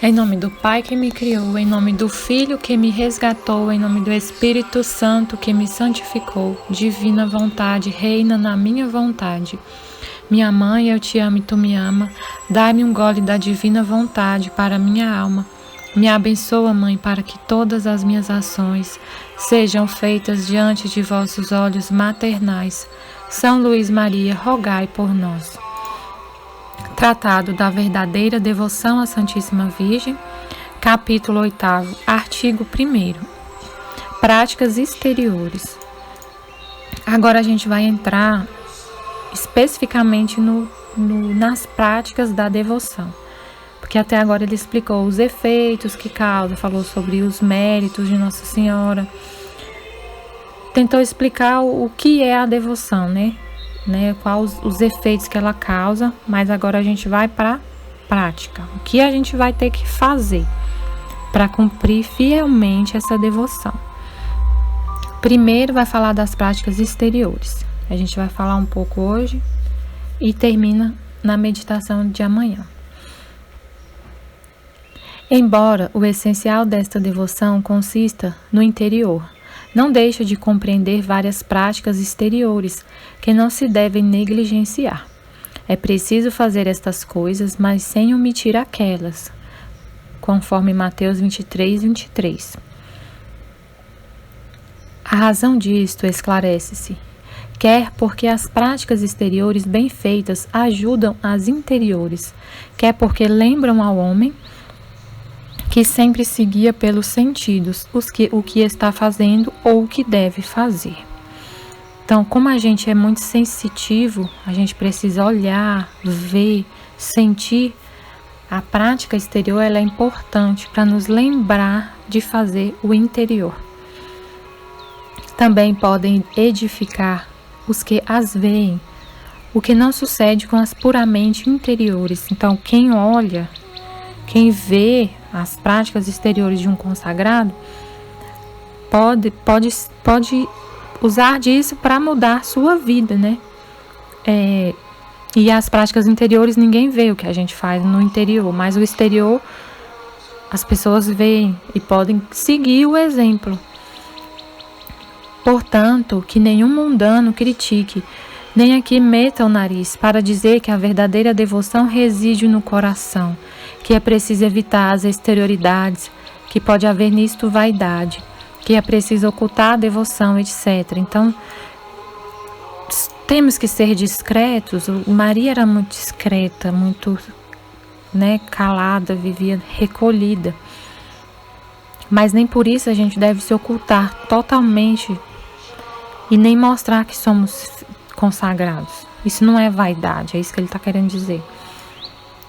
Em nome do Pai que me criou, em nome do Filho que me resgatou, em nome do Espírito Santo que me santificou, divina vontade, reina na minha vontade. Minha mãe, eu te amo e tu me ama, dai-me um gole da divina vontade para minha alma. Me abençoa, Mãe, para que todas as minhas ações sejam feitas diante de vossos olhos maternais. São Luís Maria, rogai por nós. Tratado da verdadeira devoção à Santíssima Virgem, capítulo 8º, artigo 1º. Práticas exteriores. Agora a gente vai entrar especificamente nas práticas da devoção, porque até agora ele explicou os efeitos que causa, falou sobre os méritos de Nossa Senhora, tentou explicar o que é a devoção, né? Quais os efeitos que ela causa, mas agora a gente vai para a prática. O que a gente vai ter que fazer para cumprir fielmente essa devoção? Primeiro vai falar das práticas exteriores. A gente vai falar um pouco hoje e termina na meditação de amanhã. Embora o essencial desta devoção consista no interior, não deixa de compreender várias práticas exteriores que não se devem negligenciar. É preciso fazer estas coisas, mas sem omitir aquelas, conforme Mateus 23:23. A razão disto esclarece-se, quer porque as práticas exteriores bem feitas ajudam as interiores, quer porque lembram ao homem que sempre se guia pelos sentidos, o que está fazendo ou o que deve fazer. Então, como a gente é muito sensitivo, a gente precisa olhar, ver, sentir. A prática exterior ela é importante para nos lembrar de fazer o interior. Também podem edificar os que as veem, o que não sucede com as puramente interiores. Então, quem olha, quem vê as práticas exteriores de um consagrado, pode usar disso para mudar sua vida, né? E as práticas interiores ninguém vê o que a gente faz no interior, mas o exterior as pessoas veem e podem seguir o exemplo. Portanto, que nenhum mundano critique, nem aqui meta o nariz para dizer que a verdadeira devoção reside no coração, que é preciso evitar as exterioridades, que pode haver nisto vaidade, que é preciso ocultar a devoção, etc. Então, temos que ser discretos. Maria era muito discreta, muito calada, vivia recolhida. Mas nem por isso a gente deve se ocultar totalmente e nem mostrar que somos consagrados. Isso não é vaidade, é isso que ele está querendo dizer.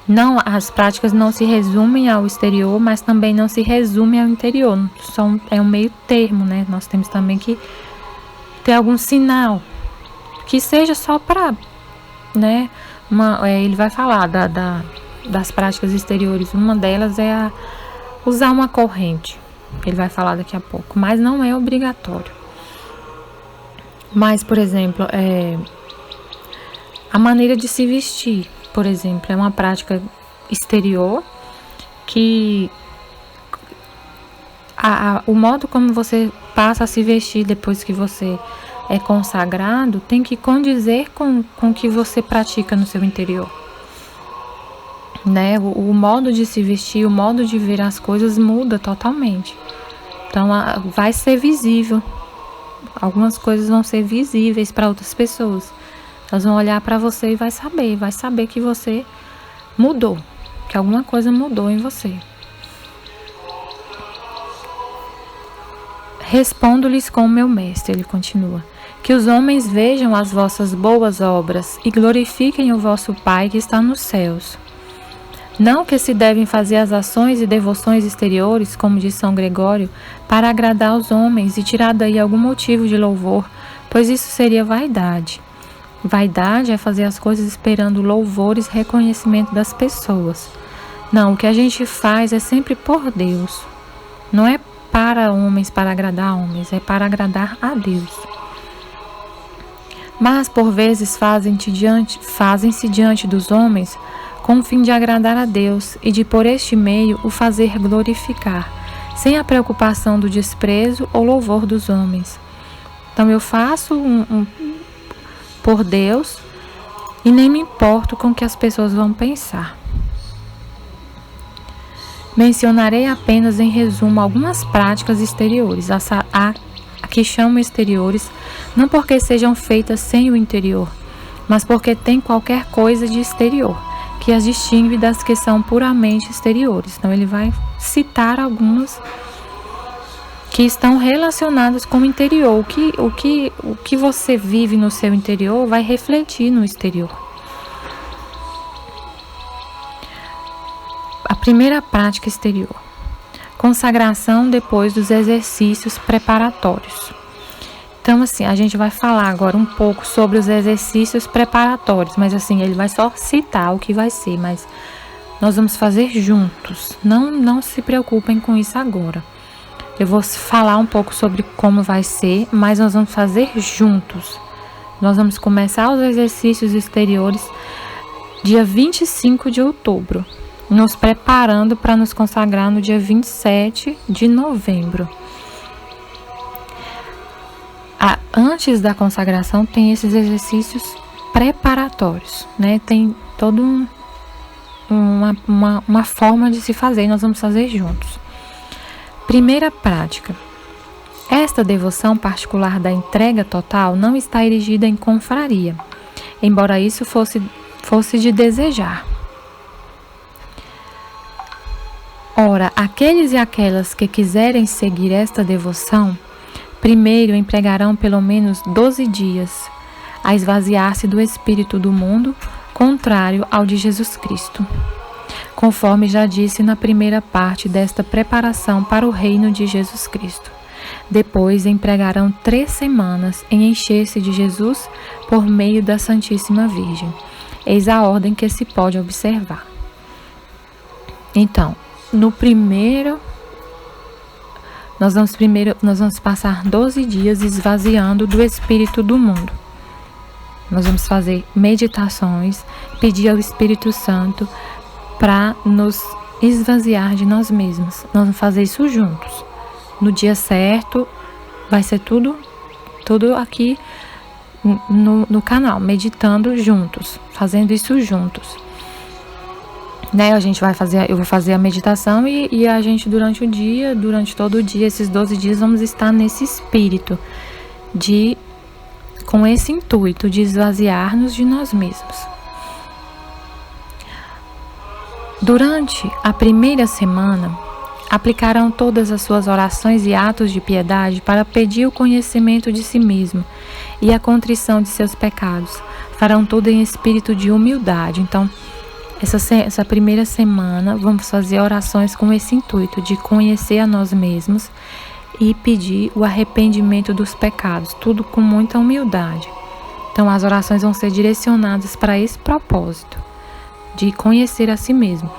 Não, as práticas não se resumem ao exterior, mas também não se resumem ao interior. É um meio termo, né? Nós temos também que ter algum sinal, que seja só para, ele vai falar das práticas exteriores. Uma delas é usar uma corrente. Ele vai falar daqui a pouco, mas não é obrigatório. Mas, por exemplo, a maneira de se vestir, por exemplo, é uma prática exterior que o modo como você passa a se vestir depois que você é consagrado tem que condizer com o que você pratica no seu interior. O modo de se vestir, o modo de ver as coisas muda totalmente. Então, vai ser visível. Algumas coisas vão ser visíveis para outras pessoas. Elas vão olhar para você e vai saber que você mudou, que alguma coisa mudou em você. Respondo-lhes com o meu mestre, ele continua, que os homens vejam as vossas boas obras e glorifiquem o vosso Pai que está nos céus. Não que se devem fazer as ações e devoções exteriores, como diz São Gregório, para agradar aos homens e tirar daí algum motivo de louvor, pois isso seria vaidade. Vaidade é fazer as coisas esperando louvores e reconhecimento das pessoas. Não, o que a gente faz é sempre por Deus. Não é para homens, para agradar homens, é para agradar a Deus. Mas, por vezes, fazem-se diante dos homens com o fim de agradar a Deus e de por este meio o fazer glorificar, sem a preocupação do desprezo ou louvor dos homens. Então eu faço por Deus e nem me importo com o que as pessoas vão pensar. Mencionarei apenas em resumo algumas práticas exteriores, a que chamo exteriores, não porque sejam feitas sem o interior, mas porque tem qualquer coisa de exterior, que as distingue das que são puramente exteriores. Então ele vai citar algumas que estão relacionadas com o interior. O que você vive no seu interior vai refletir no exterior. A primeira prática exterior: consagração depois dos exercícios preparatórios. Então, assim, a gente vai falar agora um pouco sobre os exercícios preparatórios, mas assim, ele vai só citar o que vai ser, mas nós vamos fazer juntos. Não se preocupem com isso agora. Eu vou falar um pouco sobre como vai ser, mas nós vamos fazer juntos. Nós vamos começar os exercícios exteriores dia 25 de outubro, nos preparando para nos consagrar no dia 27 de novembro. Antes da consagração tem esses exercícios preparatórios, né? Tem toda uma forma de se fazer, e nós vamos fazer juntos. Primeira prática: esta devoção particular da entrega total não está erigida em confraria, embora isso fosse de desejar. Ora, aqueles e aquelas que quiserem seguir esta devoção, primeiro empregarão pelo menos 12 dias a esvaziar-se do espírito do mundo, contrário ao de Jesus Cristo, conforme já disse na primeira parte desta preparação para o reino de Jesus Cristo. Depois empregarão 3 semanas em encher-se de Jesus por meio da Santíssima Virgem. Eis a ordem que se pode observar. Então, nós vamos passar 12 dias esvaziando do espírito do mundo. Nós vamos fazer meditações, pedir ao Espírito Santo para nos esvaziar de nós mesmos. Nós vamos fazer isso juntos. No dia certo, vai ser tudo aqui no canal, meditando juntos, fazendo isso juntos. Né, eu vou fazer a meditação e a gente durante todo o dia, esses 12 dias, vamos estar nesse espírito com esse intuito de esvaziar-nos de nós mesmos. Durante a primeira semana, aplicarão todas as suas orações e atos de piedade para pedir o conhecimento de si mesmo e a contrição de seus pecados. Farão tudo em espírito de humildade. Então, essa primeira semana vamos fazer orações com esse intuito de conhecer a nós mesmos e pedir o arrependimento dos pecados, tudo com muita humildade. Então as orações vão ser direcionadas para esse propósito, de conhecer a si mesmo.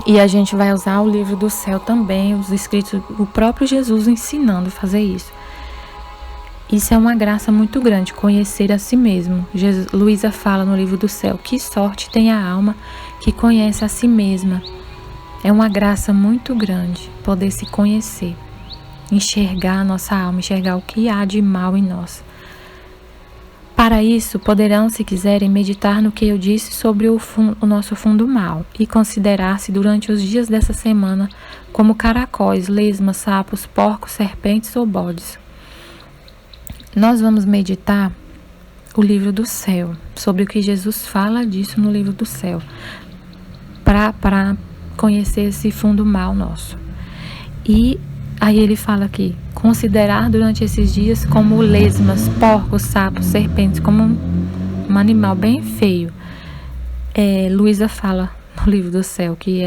E a gente vai usar o livro do céu também, os escritos, o próprio Jesus ensinando a fazer isso. Isso é uma graça muito grande, conhecer a si mesmo. Luísa fala no livro do céu: que sorte tem a alma que conhece a si mesma. É uma graça muito grande poder se conhecer, enxergar a nossa alma, enxergar o que há de mal em nós. Para isso, poderão, se quiserem, meditar no que eu disse sobre o nosso fundo mal e considerar-se durante os dias dessa semana como caracóis, lesmas, sapos, porcos, serpentes ou bodes. Nós vamos meditar o livro do céu, sobre o que Jesus fala disso no livro do céu, para conhecer esse fundo mal nosso. E aí ele fala aqui: considerar durante esses dias como lesmas, porcos, sapos, serpentes, como um animal bem feio. Luísa fala no livro do céu que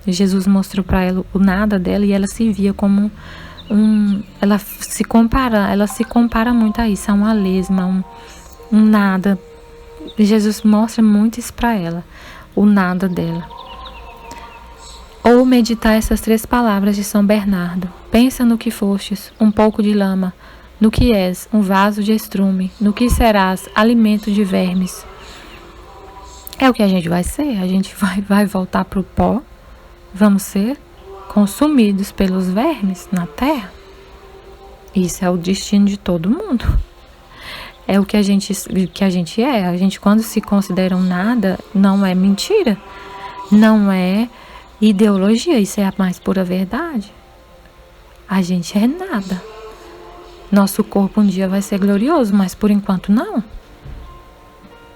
Jesus mostrou para ela o nada dela e ela se via como ela se compara muito a isso, a uma lesma, um nada. Jesus mostra muito isso para ela, o nada dela. Ou meditar essas 3 palavras de São Bernardo: pensa no que fostes, um pouco de lama, no que és, um vaso de estrume, no que serás, alimento de vermes. É o que a gente vai ser, a gente vai voltar para o pó, vamos ser consumidos pelos vermes na terra. Isso é o destino de todo mundo. É o que a gente é. A gente, quando se considera um nada, não é mentira, não é ideologia, isso é a mais pura verdade. A gente é nada. Nosso corpo um dia vai ser glorioso, mas por enquanto não.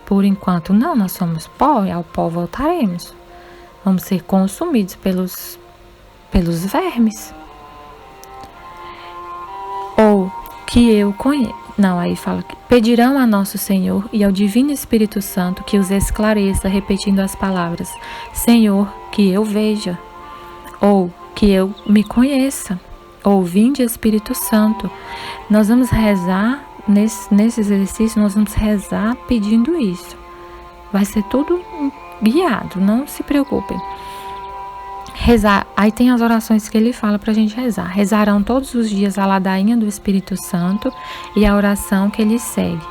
Por enquanto não, nós somos pó e ao pó voltaremos. Vamos ser consumidos pelos vermes. Ou que eu conheço. Não, aí fala que pedirão a nosso Senhor e ao Divino Espírito Santo que os esclareça, repetindo as palavras: Senhor, que eu veja, ou que eu me conheça, ou vinde Espírito Santo. Nós vamos rezar, nesse exercício, nós vamos rezar pedindo isso. Vai ser tudo guiado, não se preocupem. Rezar, aí tem as orações que ele fala pra gente rezar. Rezarão todos os dias a ladainha do Espírito Santo e a oração que ele segue.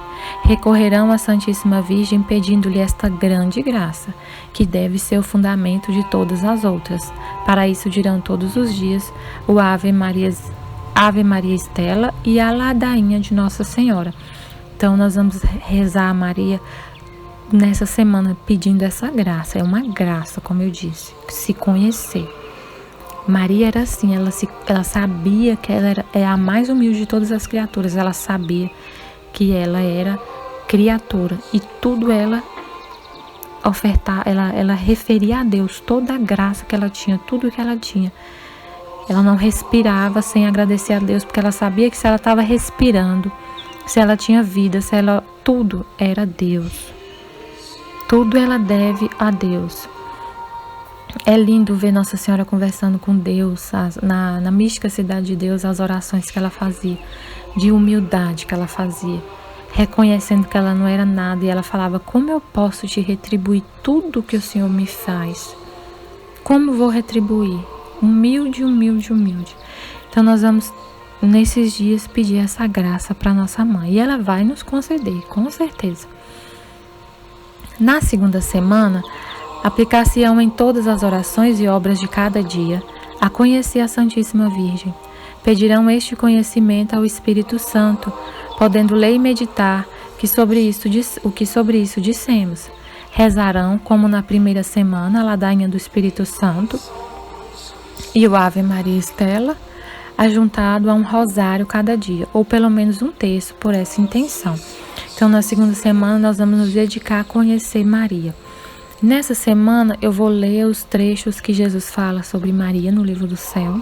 Recorrerão à Santíssima Virgem pedindo-lhe esta grande graça, que deve ser o fundamento de todas as outras. Para isso dirão todos os dias o Ave Maria Estela e a ladainha de Nossa Senhora. Então nós vamos rezar a Maria nessa semana pedindo essa graça. É uma graça, como eu disse, se conhecer. Maria era assim, ela sabia que ela é a mais humilde de todas as criaturas. Ela sabia que ela era criatura e tudo ela ofertar, ela referia a Deus toda a graça que ela tinha, tudo que ela tinha. Ela não respirava sem agradecer a Deus, porque ela sabia que se ela estava respirando, se ela tinha vida, tudo era Deus. Tudo ela deve a Deus. É lindo ver Nossa Senhora conversando com Deus, na mística cidade de Deus, as orações que ela fazia, de humildade que ela fazia, reconhecendo que ela não era nada, e ela falava: como eu posso te retribuir tudo que o Senhor me faz? Como vou retribuir? Humilde, humilde, humilde. Então nós vamos, nesses dias, pedir essa graça para nossa mãe, e ela vai nos conceder, com certeza. Na segunda semana, aplicar-se-ão em todas as orações e obras de cada dia a conhecer a Santíssima Virgem. Pedirão este conhecimento ao Espírito Santo, podendo ler e meditar o que sobre isso dissemos. Rezarão, como na primeira semana, a ladainha do Espírito Santo e o Ave Maria Estela, ajuntado a um rosário cada dia, ou pelo menos um terço por essa intenção. Então, na segunda semana, nós vamos nos dedicar a conhecer Maria. Nessa semana, eu vou ler os trechos que Jesus fala sobre Maria no livro do céu.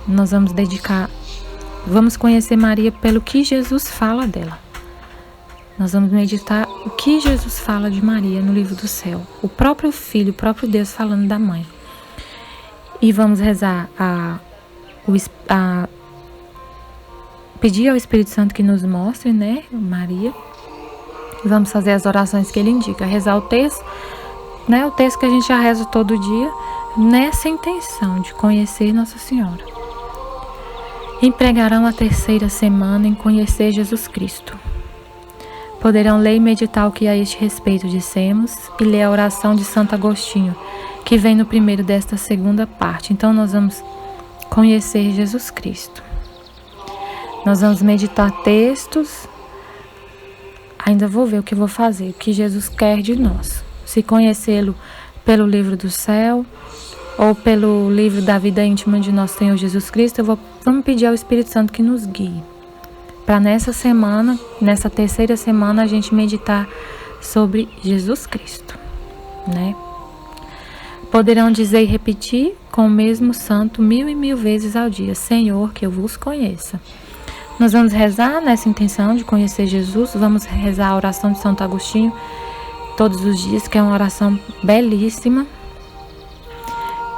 Nós vamos conhecer Maria pelo que Jesus fala dela. Nós vamos meditar o que Jesus fala de Maria no livro do céu. O próprio Filho, o próprio Deus falando da mãe. E vamos rezar pedir ao Espírito Santo que nos mostre, né, Maria. Vamos fazer as orações que ele indica. Rezar o texto, né, o texto que a gente já reza todo dia, nessa intenção de conhecer Nossa Senhora. Empregarão a terceira semana em conhecer Jesus Cristo. Poderão ler e meditar o que a este respeito dissemos e ler a oração de Santo Agostinho, que vem no primeiro desta segunda parte. Então nós vamos conhecer Jesus Cristo. Nós vamos meditar textos. Ainda vou ver o que vou fazer, o que Jesus quer de nós. Se conhecê-lo pelo livro do céu ou pelo livro da vida íntima de nosso Senhor Jesus Cristo, vamos pedir ao Espírito Santo que nos guie. Para nessa semana, nessa terceira semana, a gente meditar sobre Jesus Cristo, né? Poderão dizer e repetir com o mesmo santo 1000 e 1000 vezes ao dia: Senhor, que eu vos conheça. Nós vamos rezar nessa intenção de conhecer Jesus. Vamos rezar a oração de Santo Agostinho todos os dias, que é uma oração belíssima.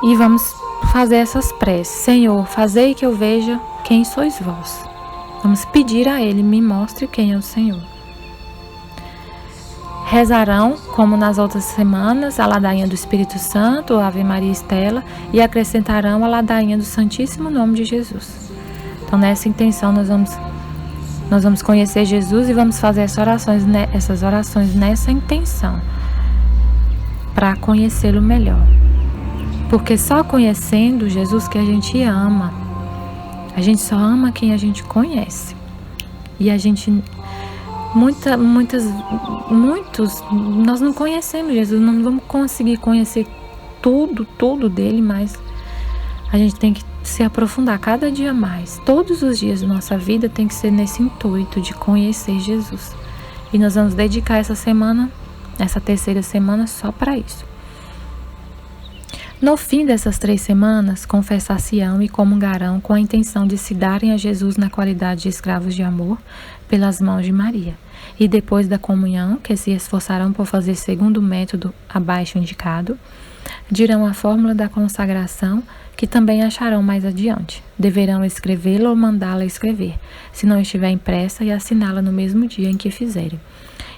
E vamos fazer essas preces. Senhor, fazei que eu veja quem sois vós. Vamos pedir a Ele: me mostre quem é o Senhor. Rezarão, como nas outras semanas, a ladainha do Espírito Santo, a Ave Maria Estela, e acrescentarão a ladainha do Santíssimo Nome de Jesus. Então, nessa intenção, nós vamos conhecer Jesus e vamos fazer essas orações nessa intenção para conhecê-lo melhor. Porque só conhecendo Jesus que a gente ama. A gente só ama quem a gente conhece. E a gente, muitos, nós não conhecemos Jesus, não vamos conseguir conhecer tudo dele, mas a gente tem que se aprofundar cada dia mais. Todos os dias da nossa vida tem que ser nesse intuito de conhecer Jesus. E nós vamos dedicar essa terceira semana só para isso. No fim dessas 3 semanas, confessar-se-ão e comungarão com a intenção de se darem a Jesus na qualidade de escravos de amor pelas mãos de Maria. E depois da comunhão, que se esforçarão por fazer segundo o método abaixo indicado, dirão a fórmula da consagração, que também acharão mais adiante. Deverão escrevê-la ou mandá-la escrever, se não estiver impressa, e assiná-la no mesmo dia em que fizerem.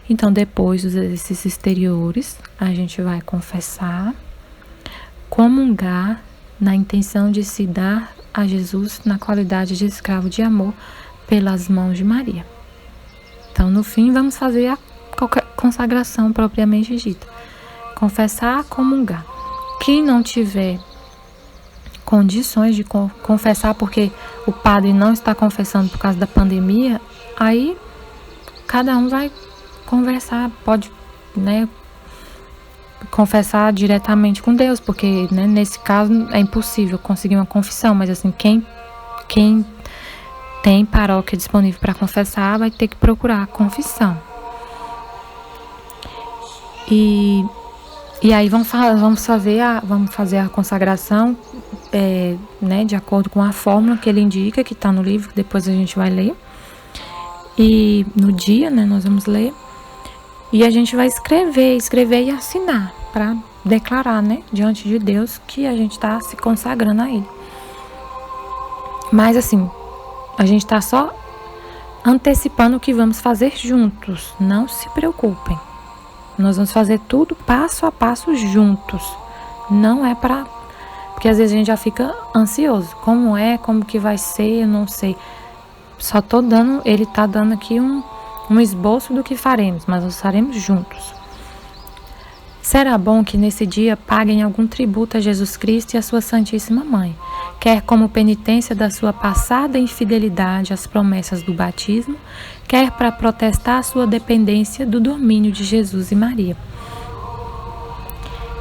Então, depois dos exercícios exteriores, a gente vai confessar, comungar na intenção de se dar a Jesus na qualidade de escravo de amor pelas mãos de Maria. Então, no fim, vamos fazer a consagração propriamente dita. Confessar, comungar. Quem não tiver condições de confessar, porque o padre não está confessando por causa da pandemia, aí cada um vai conversar, pode, confessar diretamente com Deus, porque, nesse caso é impossível conseguir uma confissão, mas assim, quem tem paróquia disponível para confessar vai ter que procurar a confissão. E aí vamos fazer a consagração de acordo com a fórmula que ele indica, que está no livro, que depois a gente vai ler. E no dia, nós vamos ler. E a gente vai escrever e assinar para declarar, diante de Deus que a gente está se consagrando a Ele. Mas assim, a gente está só antecipando o que vamos fazer juntos. Não se preocupem. Nós vamos fazer tudo passo a passo juntos. Não é para... Porque às vezes a gente já fica ansioso. Como que vai ser, eu não sei. Só ele está dando aqui um esboço do que faremos, mas nós faremos juntos. Será bom que nesse dia paguem algum tributo a Jesus Cristo e a sua Santíssima Mãe, quer como penitência da sua passada infidelidade às promessas do batismo, quer para protestar a sua dependência do domínio de Jesus e Maria.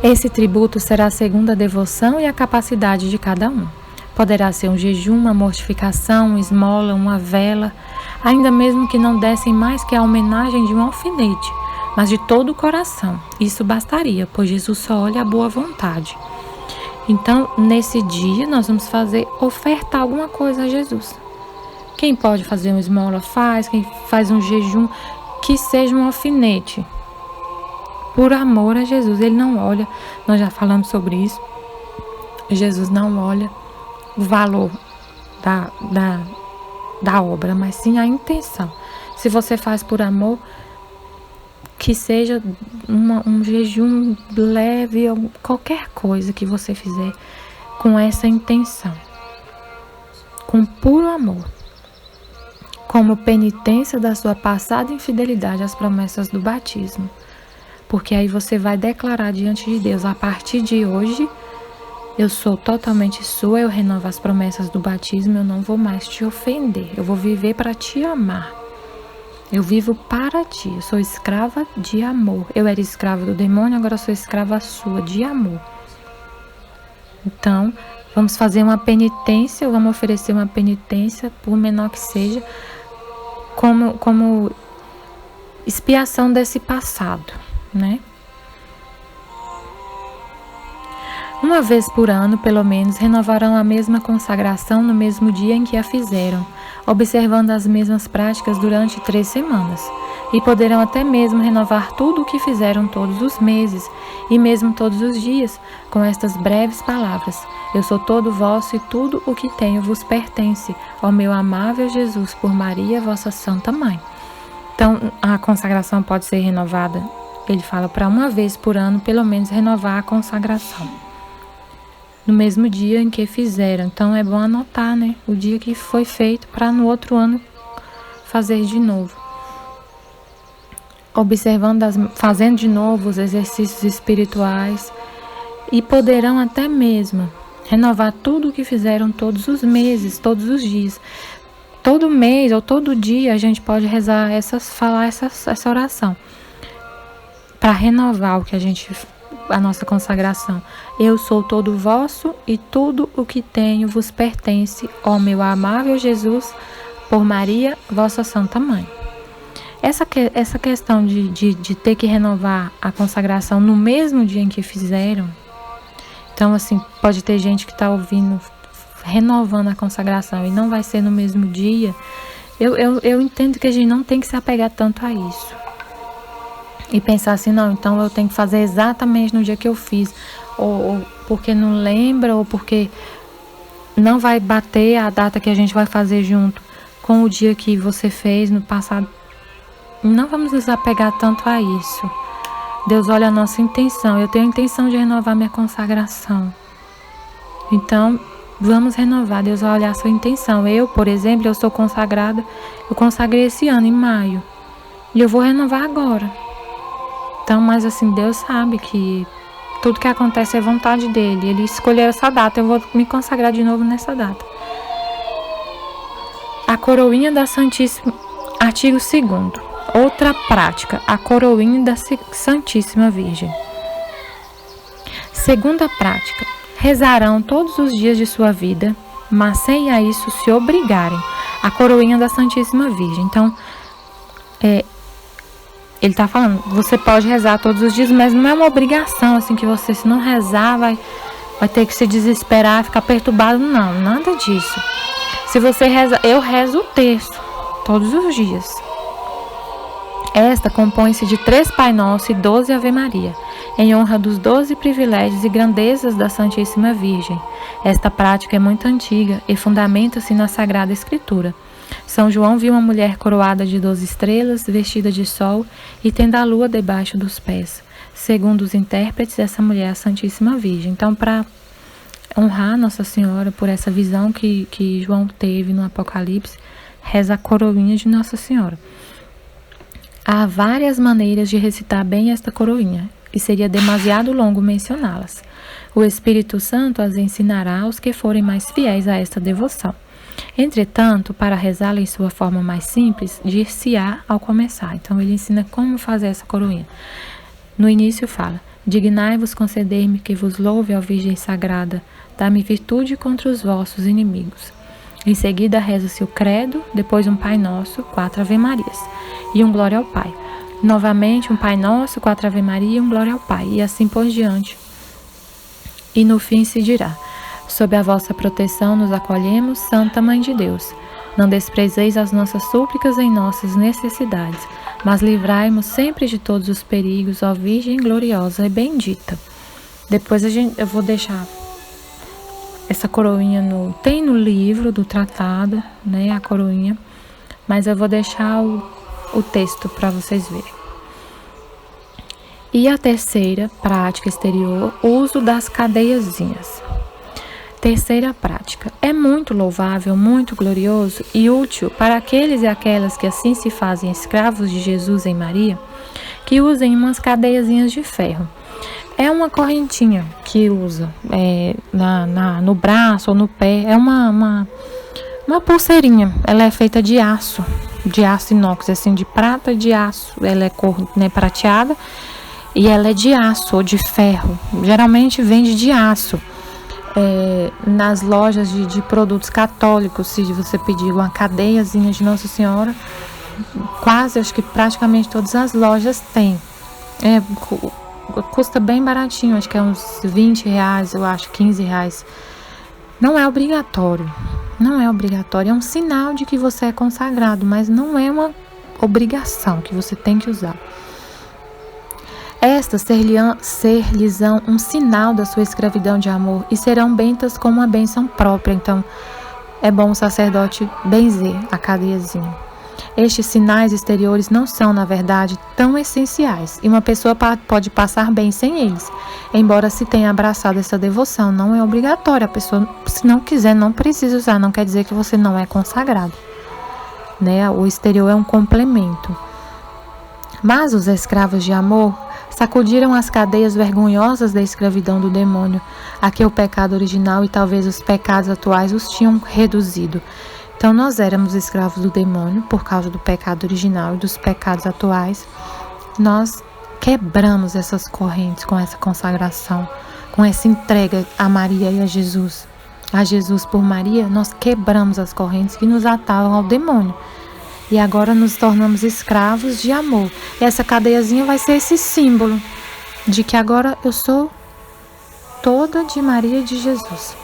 Esse tributo será segundo a devoção e a capacidade de cada um. Poderá ser um jejum, uma mortificação, uma esmola, uma vela, ainda mesmo que não dessem mais que a homenagem de um alfinete, mas de todo o coração. Isso bastaria, pois Jesus só olha a boa vontade. Então, nesse dia, nós vamos ofertar alguma coisa a Jesus. Quem pode fazer uma esmola faz, quem faz um jejum, que seja um alfinete. Por amor a Jesus, Ele não olha, nós já falamos sobre isso, Jesus não olha o valor da obra, mas sim a intenção. Se você faz por amor, que seja um jejum leve, ou qualquer coisa que você fizer com essa intenção, com puro amor, como penitência da sua passada infidelidade às promessas do batismo. Porque aí você vai declarar diante de Deus: a partir de hoje, eu sou totalmente sua, eu renovo as promessas do batismo, eu não vou mais te ofender, eu vou viver para te amar. Eu vivo para ti, eu sou escrava de amor. Eu era escrava do demônio, agora sou escrava sua, de amor. Então, vamos fazer uma penitência, vamos oferecer uma penitência, por menor que seja, como expiação desse passado, Uma vez por ano, pelo menos, renovarão a mesma consagração no mesmo dia em que a fizeram, observando as mesmas práticas durante 3 semanas, e poderão até mesmo renovar tudo o que fizeram todos os meses, e mesmo todos os dias, com estas breves palavras: eu sou todo vosso e tudo o que tenho vos pertence, ó meu amável Jesus, por Maria, vossa Santa Mãe. Então, a consagração pode ser renovada, ele fala, para uma vez por ano, pelo menos, renovar a consagração no mesmo dia em que fizeram. Então é bom anotar, o dia que foi feito, para no outro ano fazer de novo. observando, fazendo de novo os exercícios espirituais e poderão até mesmo renovar tudo o que fizeram todos os meses, todos os dias. Todo mês ou todo dia a gente pode rezar falar essa oração para renovar a nossa consagração. Eu sou todo vosso e tudo o que tenho vos pertence, ó meu amável Jesus, por Maria, vossa Santa Mãe. Essa questão de ter que renovar a consagração no mesmo dia em que fizeram, então assim, pode ter gente que está ouvindo, renovando a consagração e não vai ser no mesmo dia. Eu entendo que a gente não tem que se apegar tanto a isso e pensar assim, não, então eu tenho que fazer exatamente no dia que eu fiz, ou porque não lembra, ou porque não vai bater a data que a gente vai fazer junto com o dia que você fez no passado. Não vamos nos apegar tanto a isso. Deus olha a nossa intenção. Eu tenho a intenção de renovar minha consagração, então vamos renovar. Deus vai olhar a sua intenção. Eu, por exemplo, eu sou consagrada, eu consagrei esse ano em maio e eu vou renovar agora. Então, mas assim, Deus sabe que tudo que acontece é vontade dele. Ele escolheu essa data, eu vou me consagrar de novo nessa data. A coroinha da Santíssima, artigo 2º. Outra prática, a coroinha da Santíssima Virgem. Segunda prática, rezarão todos os dias de sua vida, mas sem a isso se obrigarem, a coroinha da Santíssima Virgem. Então, ele está falando, você pode rezar todos os dias, mas não é uma obrigação, assim, que você, se não rezar, vai ter que se desesperar, ficar perturbado, não, nada disso. Se você reza, eu rezo o terço, todos os dias. Esta compõe-se de 3 Pai Nosso e 12 Ave Maria, em honra dos 12 privilégios e grandezas da Santíssima Virgem. Esta prática é muito antiga e fundamenta-se na Sagrada Escritura. São João viu uma mulher coroada de 12 estrelas, vestida de sol e tendo a lua debaixo dos pés. Segundo os intérpretes, essa mulher é a Santíssima Virgem. Então, para honrar Nossa Senhora por essa visão que João teve no Apocalipse, reza a coroinha de Nossa Senhora. Há várias maneiras de recitar bem esta coroinha, e seria demasiado longo mencioná-las. O Espírito Santo as ensinará aos que forem mais fiéis a esta devoção. Entretanto, para rezá-la em sua forma mais simples, dir-se-á ao começar. Então, ele ensina como fazer essa coroinha. No início fala, dignai-vos conceder-me que vos louve, ó Virgem Sagrada, dá-me virtude contra os vossos inimigos. Em seguida, reza-se o credo, depois um Pai Nosso, 4 Ave Marias e um Glória ao Pai. Novamente, um Pai Nosso, 4 Ave Maria e um Glória ao Pai, e assim por diante. E no fim se dirá, sob a vossa proteção nos acolhemos, Santa Mãe de Deus. Não desprezeis as nossas súplicas em nossas necessidades, mas livrai-nos sempre de todos os perigos, ó Virgem gloriosa e bendita. Depois eu vou deixar essa coroinha tem no livro do tratado, né, a coroinha, mas eu vou deixar o texto para vocês verem. E a terceira prática exterior, uso das cadeiazinhas. Terceira prática, é muito louvável, muito glorioso e útil para aqueles e aquelas que assim se fazem escravos de Jesus em Maria, que usem umas cadeiazinhas de ferro. É uma correntinha que usa no braço ou no pé. É uma pulseirinha. Ela é feita de aço inox, assim, de prata e de aço. Ela é cor, né, prateada e ela é de aço ou de ferro. Geralmente vende de aço. Nas lojas de produtos católicos, se você pedir uma cadeiazinha de Nossa Senhora, acho que praticamente todas as lojas têm. Custa bem baratinho, acho que é uns 20 reais, eu acho, 15 reais. Não é obrigatório, é um sinal de que você é consagrado, mas não é uma obrigação que você tem que usar. Estas ser-lhes-ão um sinal da sua escravidão de amor e serão bentas como uma bênção própria. Então, é bom o sacerdote benzer a cadeiazinha. Estes sinais exteriores não são, na verdade, tão essenciais e uma pessoa pode passar bem sem eles, embora se tenha abraçado essa devoção. Não é obrigatório, a pessoa, se não quiser, não precisa usar, não quer dizer que você não é consagrado, né? O exterior é um complemento. Mas os escravos de amor sacudiram as cadeias vergonhosas da escravidão do demônio, a que o pecado original e talvez os pecados atuais os tinham reduzido. Então nós éramos escravos do demônio por causa do pecado original e dos pecados atuais. Nós quebramos essas correntes com essa consagração, com essa entrega a Maria e a Jesus por Maria. Nós quebramos as correntes que nos atavam ao demônio. E agora nos tornamos escravos de amor. E essa cadeiazinha vai ser esse símbolo de que agora eu sou toda de Maria e de Jesus.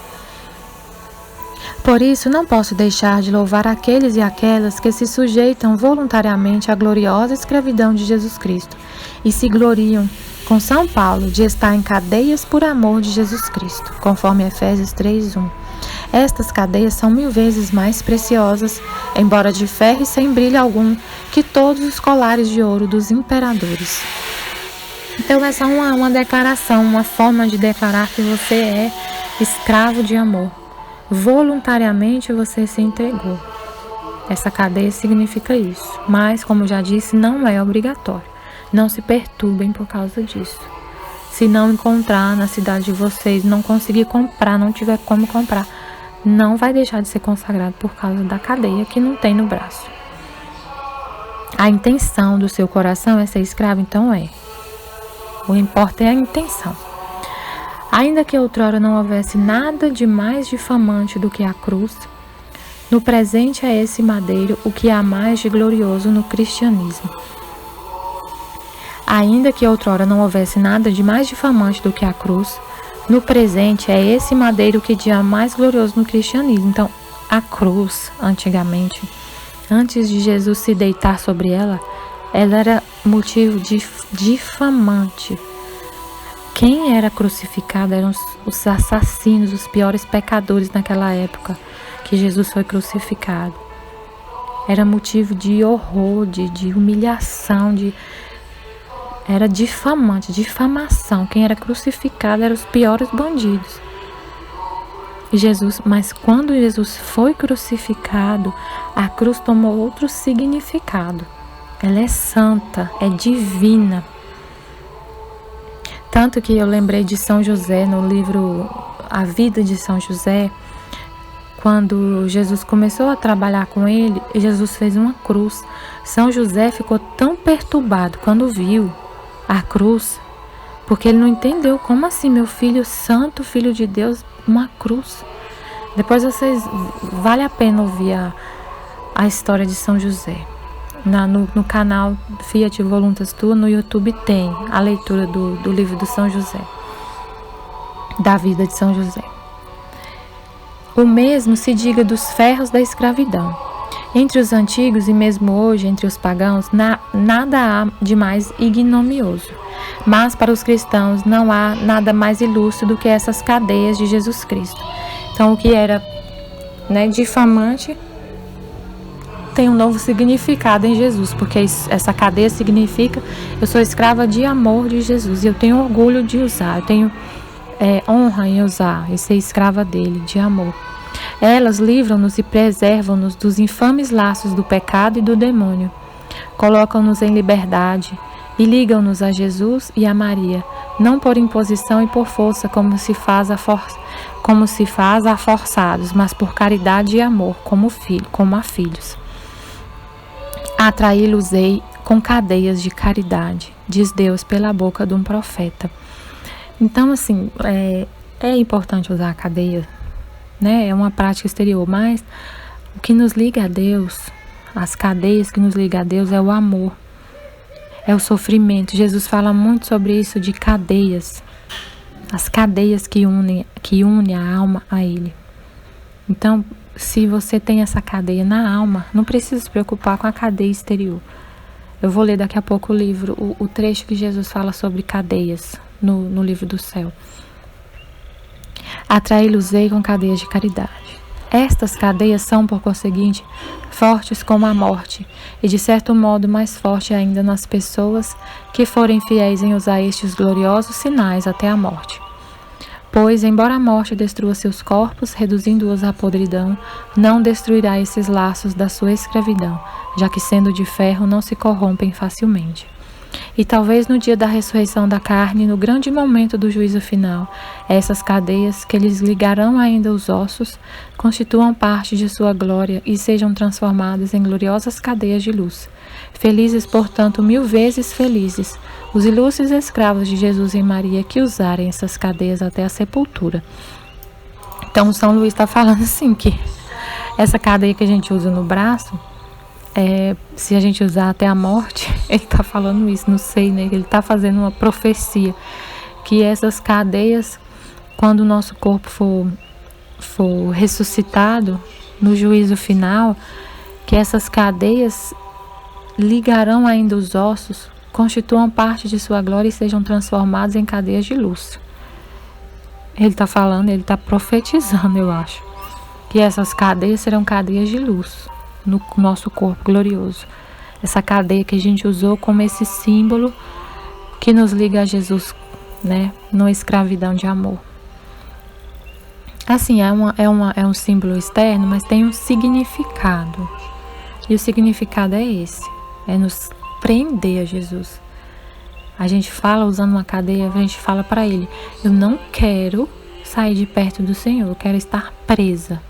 Por isso, não posso deixar de louvar aqueles e aquelas que se sujeitam voluntariamente à gloriosa escravidão de Jesus Cristo e se gloriam, com São Paulo, de estar em cadeias por amor de Jesus Cristo, conforme Efésios 3:1. Estas cadeias são 1000 vezes mais preciosas, embora de ferro e sem brilho algum, que todos os colares de ouro dos imperadores. Então essa é uma declaração, uma forma de declarar que você é escravo de amor. Voluntariamente você se entregou. Essa cadeia significa isso, mas como já disse, não é obrigatório. Não se perturbem por causa disso. Se não encontrar na cidade de vocês, não conseguir comprar, não tiver como comprar, não vai deixar de ser consagrado por causa da cadeia que não tem no braço. A intenção do seu coração é ser escravo, então é. O que importa é a intenção. Ainda que outrora não houvesse nada de mais difamante do que a cruz, no presente é esse madeiro o que há mais de glorioso no cristianismo. Ainda que outrora não houvesse nada de mais difamante do que a cruz, no presente é esse madeiro que há mais glorioso no cristianismo. Então, a cruz, antigamente, antes de Jesus se deitar sobre ela era motivo de difamante. Quem era crucificado eram os assassinos, os piores pecadores naquela época que Jesus foi crucificado. Era motivo de horror, de humilhação, era difamante, difamação. Quem era crucificado eram os piores bandidos. Mas quando Jesus foi crucificado, a cruz tomou outro significado. Ela é santa, é divina. Tanto que eu lembrei de São José no livro A Vida de São José, quando Jesus começou a trabalhar com ele, Jesus fez uma cruz. São José ficou tão perturbado quando viu a cruz, porque ele não entendeu, como assim, meu filho santo, filho de Deus, uma cruz. Depois vale a pena ouvir a história de São José. No canal Fiat Voluntas Tua, no YouTube tem a leitura do livro do São José, da vida de São José. O mesmo se diga dos ferros da escravidão. Entre os antigos e mesmo hoje entre os pagãos, nada há de mais ignominioso. Mas para os cristãos não há nada mais ilustre do que essas cadeias de Jesus Cristo. Então o que era difamante tem um novo significado em Jesus, porque essa cadeia significa eu sou escrava de amor de Jesus e eu tenho orgulho de usar, eu tenho honra em usar e ser escrava dele, de amor. Elas livram-nos e preservam-nos dos infames laços do pecado e do demônio. Colocam-nos em liberdade e ligam-nos a Jesus e a Maria, não por imposição e por força, como se faz a forçados, mas por caridade e amor, como a filhos. Atraí-los-ei com cadeias de caridade, diz Deus pela boca de um profeta. Então, assim, é importante usar a cadeia, é uma prática exterior, mas o que nos liga a Deus, as cadeias que nos ligam a Deus é o amor, é o sofrimento. Jesus fala muito sobre isso, de cadeias, as cadeias que unem a alma a Ele. Então, se você tem essa cadeia na alma, não precisa se preocupar com a cadeia exterior. Eu vou ler daqui a pouco o livro, o trecho que Jesus fala sobre cadeias no livro do céu. Atraí-los-ei com cadeias de caridade. Estas cadeias são, por conseguinte, fortes como a morte, e de certo modo mais forte ainda nas pessoas que forem fiéis em usar estes gloriosos sinais até a morte. Pois, embora a morte destrua seus corpos, reduzindo-os à podridão, não destruirá esses laços da sua escravidão, já que, sendo de ferro, não se corrompem facilmente. E talvez no dia da ressurreição da carne, no grande momento do juízo final, essas cadeias que lhes ligarão ainda os ossos, constituam parte de sua glória e sejam transformadas em gloriosas cadeias de luz. Felizes, portanto, 1000 vezes felizes, os ilustres escravos de Jesus e Maria que usarem essas cadeias até a sepultura. Então, São Luís está falando assim que essa cadeia que a gente usa no braço, se a gente usar até a morte, ele está falando isso, não sei, né? Ele está fazendo uma profecia, que essas cadeias, quando o nosso corpo for ressuscitado, no juízo final, que essas cadeias ligarão ainda os ossos, constituam parte de sua glória e sejam transformados em cadeias de luz. Ele está falando, ele está profetizando, eu acho, que essas cadeias serão cadeias de luz no nosso corpo glorioso. Essa cadeia que a gente usou como esse símbolo que nos liga a Jesus, né, numa escravidão de amor. Assim, é um símbolo externo, mas tem um significado. E o significado é esse, é nos prender a Jesus. A gente fala, usando uma cadeia, a gente fala para ele: eu não quero sair de perto do Senhor, eu quero estar presa,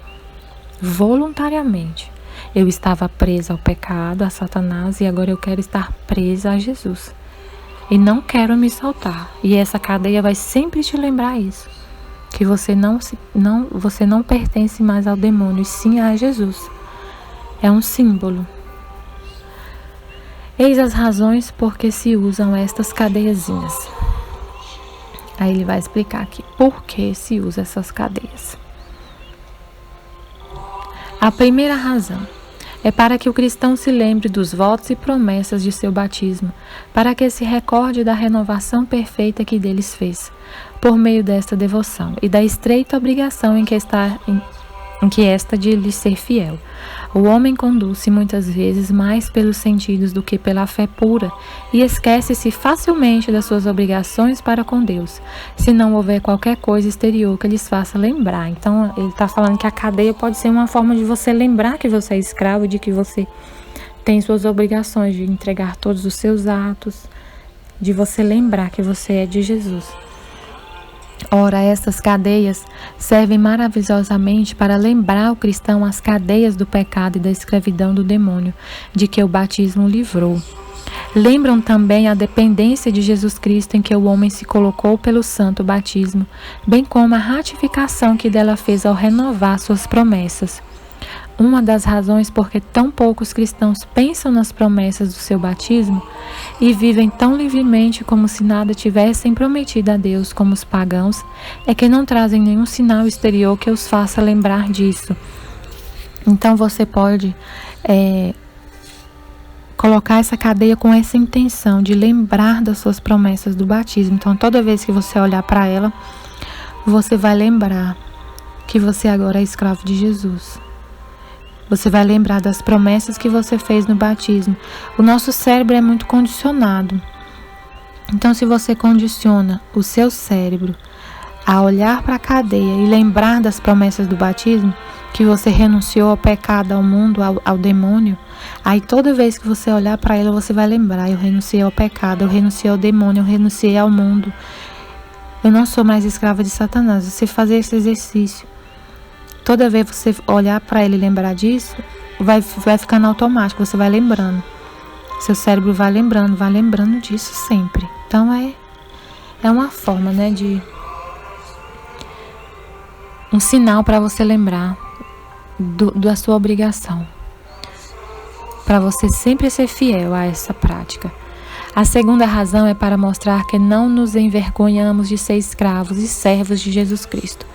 voluntariamente. Eu estava presa ao pecado, a Satanás, e agora eu quero estar presa a Jesus. E não quero me soltar. E essa cadeia vai sempre te lembrar isso, que você não pertence mais ao demônio, e sim a Jesus. É um símbolo. Eis as razões por que se usam estas cadeiazinhas. Aí ele vai explicar aqui por que se usa essas cadeias. A primeira razão é para que o cristão se lembre dos votos e promessas de seu batismo, para que se recorde da renovação perfeita que deles fez, por meio desta devoção e da estreita obrigação em que esta de lhe ser fiel. O homem conduz-se muitas vezes mais pelos sentidos do que pela fé pura e esquece-se facilmente das suas obrigações para com Deus, se não houver qualquer coisa exterior que lhes faça lembrar. Então, ele está falando que a cadeia pode ser uma forma de você lembrar que você é escravo, de que você tem suas obrigações, de entregar todos os seus atos, de você lembrar que você é de Jesus. Ora, essas cadeias servem maravilhosamente para lembrar o cristão as cadeias do pecado e da escravidão do demônio, de que o batismo o livrou. Lembram também a dependência de Jesus Cristo em que o homem se colocou pelo santo batismo, bem como a ratificação que dela fez ao renovar suas promessas. Uma das razões por que tão poucos cristãos pensam nas promessas do seu batismo e vivem tão livremente como se nada tivessem prometido a Deus como os pagãos é que não trazem nenhum sinal exterior que os faça lembrar disso. Então você pode colocar essa cadeia com essa intenção de lembrar das suas promessas do batismo. Então toda vez que você olhar para ela, você vai lembrar que você agora é escravo de Jesus. Você vai lembrar das promessas que você fez no batismo. O nosso cérebro é muito condicionado. Então, se você condiciona o seu cérebro a olhar para a cadeia e lembrar das promessas do batismo, que você renunciou ao pecado, ao mundo, ao demônio, aí toda vez que você olhar para ela, você vai lembrar: eu renunciei ao pecado, eu renunciei ao demônio, eu renunciei ao mundo. Eu não sou mais escrava de Satanás. Você fazer esse exercício, toda vez que você olhar para ele e lembrar disso, vai ficando automático, você vai lembrando. Seu cérebro vai lembrando disso sempre. Então é uma forma, né, de um sinal para você lembrar da sua obrigação, para você sempre ser fiel a essa prática. A segunda razão é para mostrar que não nos envergonhamos de ser escravos e servos de Jesus Cristo,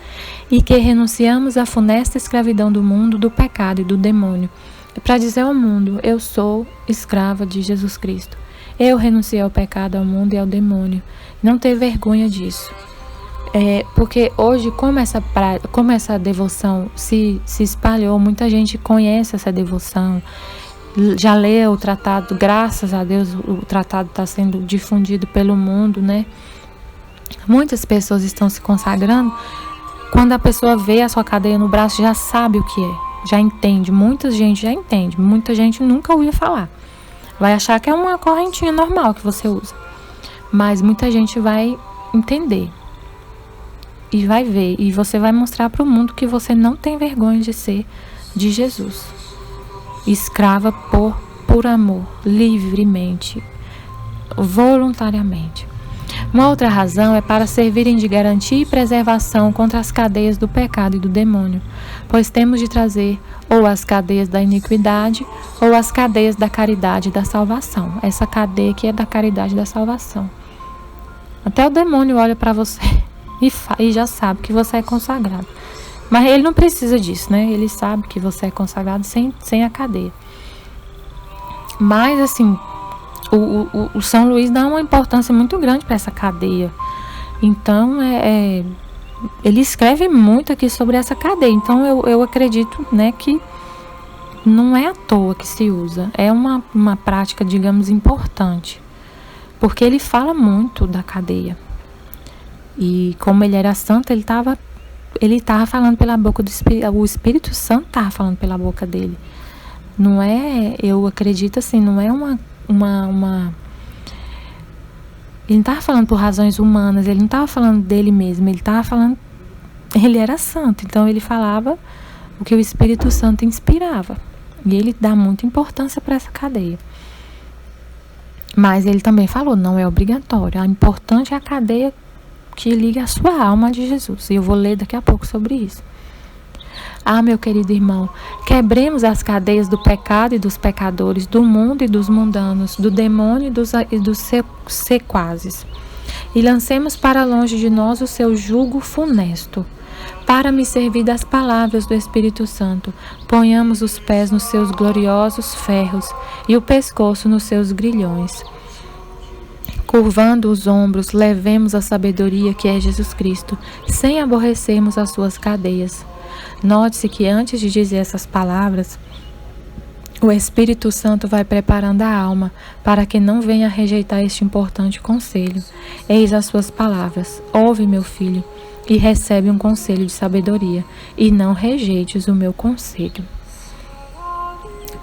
e que renunciamos à funesta escravidão do mundo, do pecado e do demônio. É para dizer ao mundo: eu sou escrava de Jesus Cristo. Eu renunciei ao pecado, ao mundo e ao demônio. Não ter vergonha disso. Porque hoje, como essa devoção se espalhou, muita gente conhece essa devoção, já leu o tratado, graças a Deus o tratado está sendo difundido pelo mundo, né? Muitas pessoas estão se consagrando. Quando a pessoa vê a sua cadeia no braço, já sabe o que é, já entende. Muita gente já entende, muita gente nunca ouviu falar. vai achar que é uma correntinha normal que você usa. Mas muita gente vai entender e vai ver, e você vai mostrar para o mundo que você não tem vergonha de ser de Jesus. Escrava por amor, livremente, voluntariamente. Uma outra razão é para servirem de garantia e preservação contra as cadeias do pecado e do demônio, pois temos de trazer ou as cadeias da iniquidade ou as cadeias da caridade e da salvação. Essa cadeia que é da caridade e da salvação. Até o demônio olha para você e já sabe que você é consagrado. Mas ele não precisa disso, né? Ele sabe que você é consagrado sem a cadeia. Mas, assim, o São Luís dá uma importância muito grande para essa cadeia. Então, ele escreve muito aqui sobre essa cadeia. Então, eu acredito, né, que não é à toa que se usa. É uma prática, digamos, importante. Porque ele fala muito da cadeia. E como ele era santo, ele estava falando pela boca do Espírito. O Espírito Santo estava falando pela boca dele. Não é, eu acredito assim, não é uma ele não estava falando por razões humanas, ele não estava falando dele mesmo, ele estava falando, ele era santo, então ele falava o que o Espírito Santo inspirava. E ele dá muita importância para essa cadeia. Mas ele também falou, não é obrigatório. A importante é a cadeia que liga a sua alma de Jesus. E eu vou ler daqui a pouco sobre isso. Ah, meu querido irmão, quebremos as cadeias do pecado e dos pecadores, do mundo e dos mundanos, do demônio e dos sequazes. E lancemos para longe de nós o seu jugo funesto. Para me servir das palavras do Espírito Santo, ponhamos os pés nos seus gloriosos ferros e o pescoço nos seus grilhões. Curvando os ombros, levemos a sabedoria que é Jesus Cristo, sem aborrecermos as suas cadeias. Note-se que antes de dizer essas palavras, o Espírito Santo vai preparando a alma para que não venha rejeitar este importante conselho. Eis as suas palavras: ouve, meu filho, e recebe um conselho de sabedoria, e não rejeites o meu conselho.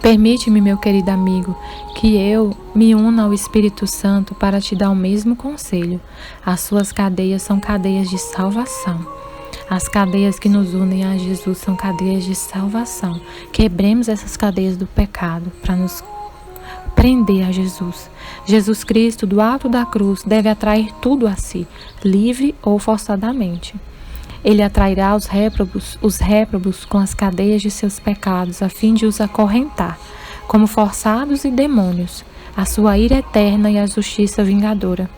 Permite-me, meu querido amigo, que eu me una ao Espírito Santo para te dar o mesmo conselho. As suas cadeias são cadeias de salvação. As cadeias que nos unem a Jesus são cadeias de salvação. Quebremos essas cadeias do pecado para nos prender a Jesus. Jesus Cristo, do alto da cruz, deve atrair tudo a si, livre ou forçadamente. Ele atrairá os réprobos com as cadeias de seus pecados, a fim de os acorrentar, como forçados e demônios, a sua ira eterna e a justiça vingadora.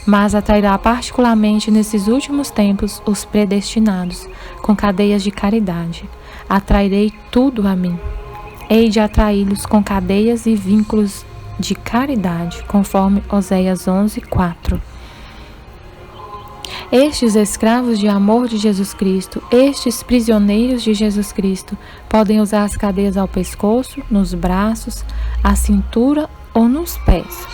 Mas atrairá particularmente nesses últimos tempos os predestinados, com cadeias de caridade. Atrairei tudo a mim. Hei de atraí-los com cadeias e vínculos de caridade, conforme Oséias 11:4. Estes escravos de amor de Jesus Cristo, estes prisioneiros de Jesus Cristo, podem usar as cadeias ao pescoço, nos braços, à cintura ou nos pés.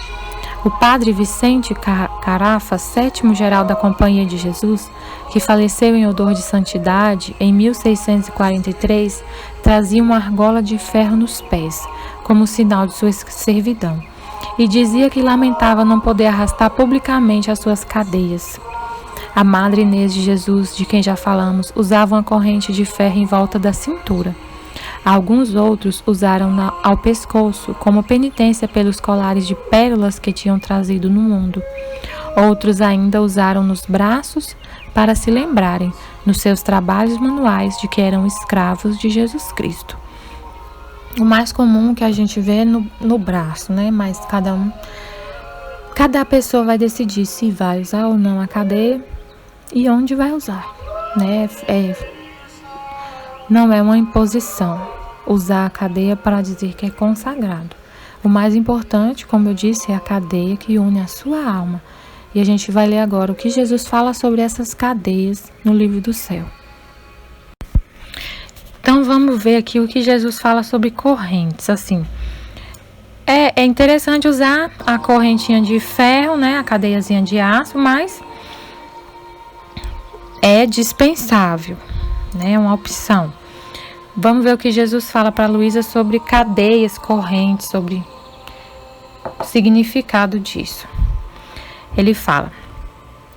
O padre Vicente Carafa, sétimo geral da Companhia de Jesus, que faleceu em odor de santidade em 1643, trazia uma argola de ferro nos pés, como sinal de sua servidão, e dizia que lamentava não poder arrastar publicamente as suas cadeias. A Madre Inês de Jesus, de quem já falamos, usava uma corrente de ferro em volta da cintura. Alguns outros usaram ao pescoço, como penitência pelos colares de pérolas que tinham trazido no mundo. Outros ainda usaram nos braços para se lembrarem, nos seus trabalhos manuais, de que eram escravos de Jesus Cristo. O mais comum que a gente vê é no braço, né? Mas cada pessoa vai decidir se vai usar ou não a cadeia e onde vai usar, né? Não é uma imposição usar a cadeia para dizer que é consagrado. O mais importante, como eu disse, é a cadeia que une a sua alma. E a gente vai ler agora o que Jesus fala sobre essas cadeias no livro do céu. Então vamos ver aqui o que Jesus fala sobre correntes. Assim, é interessante usar a correntinha de ferro, né, a cadeiazinha de aço, mas é dispensável, né, é uma opção. Vamos ver o que Jesus fala para Luísa sobre cadeias, correntes, sobre significado disso. Ele fala: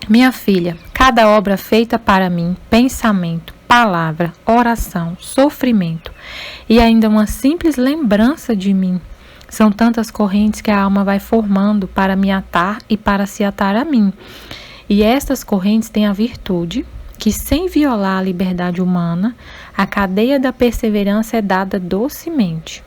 minha filha, cada obra feita para mim, pensamento, palavra, oração, sofrimento e ainda uma simples lembrança de mim, são tantas correntes que a alma vai formando para me atar e para se atar a mim. E estas correntes têm a virtude que, sem violar a liberdade humana, a cadeia da perseverança é dada docemente,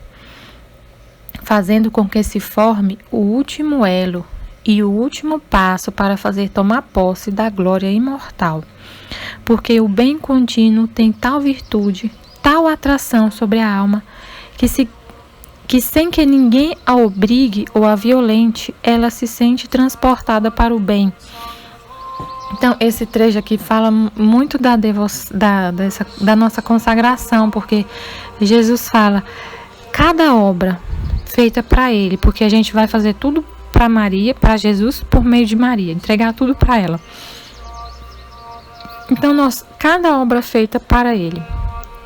fazendo com que se forme o último elo e o último passo para fazer tomar posse da glória imortal. Porque o bem contínuo tem tal virtude, tal atração sobre a alma, que sem que ninguém a obrigue ou a violente, ela se sente transportada para o bem. Então, esse trecho aqui fala muito da nossa consagração, porque Jesus fala, cada obra feita para Ele, porque a gente vai fazer tudo para Maria, para Jesus, por meio de Maria, entregar tudo para ela. Então, cada obra feita para Ele,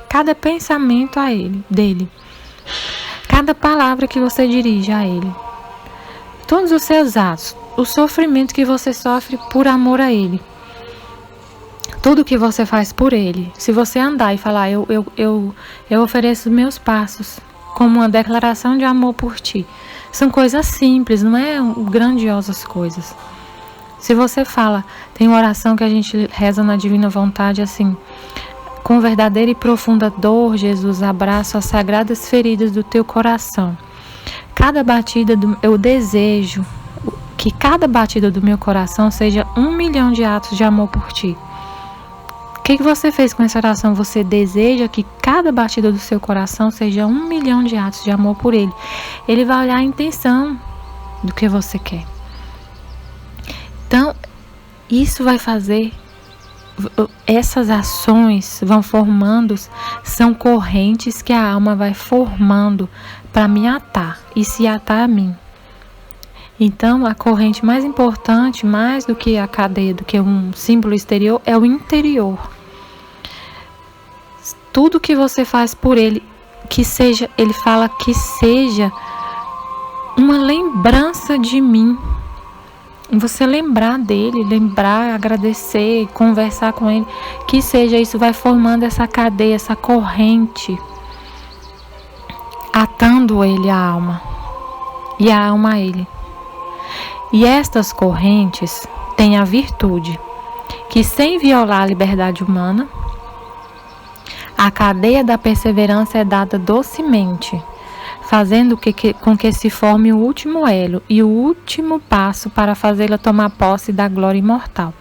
cada pensamento a Ele, dele, cada palavra que você dirige a Ele, todos os seus atos, o sofrimento que você sofre por amor a Ele, tudo que você faz por Ele, se você andar e falar, eu ofereço meus passos como uma declaração de amor por Ti, são coisas simples, não é grandiosas coisas. Se você fala, tem uma oração que a gente reza na Divina Vontade assim: com verdadeira e profunda dor, Jesus, abraço as sagradas feridas do Teu coração. Cada batida eu desejo que cada batida do meu coração seja 1 milhão de atos de amor por Ti. O que você fez com essa oração? Você deseja que cada batida do seu coração seja 1 milhão de atos de amor por Ele. Ele vai olhar a intenção do que você quer. Então, isso vai fazer, essas ações vão formando, são correntes que a alma vai formando para me atar e se atar a mim. Então, a corrente mais importante, mais do que a cadeia, do que um símbolo exterior, é o interior. Tudo que você faz por Ele, que seja, Ele fala que seja uma lembrança de mim. Você lembrar dele, lembrar, agradecer, conversar com Ele, que seja isso, vai formando essa cadeia, essa corrente, atando Ele à alma e a alma a Ele. E estas correntes têm a virtude que, sem violar a liberdade humana, a cadeia da perseverança é dada docemente, fazendo com que se forme o último elo e o último passo para fazê-la tomar posse da glória imortal.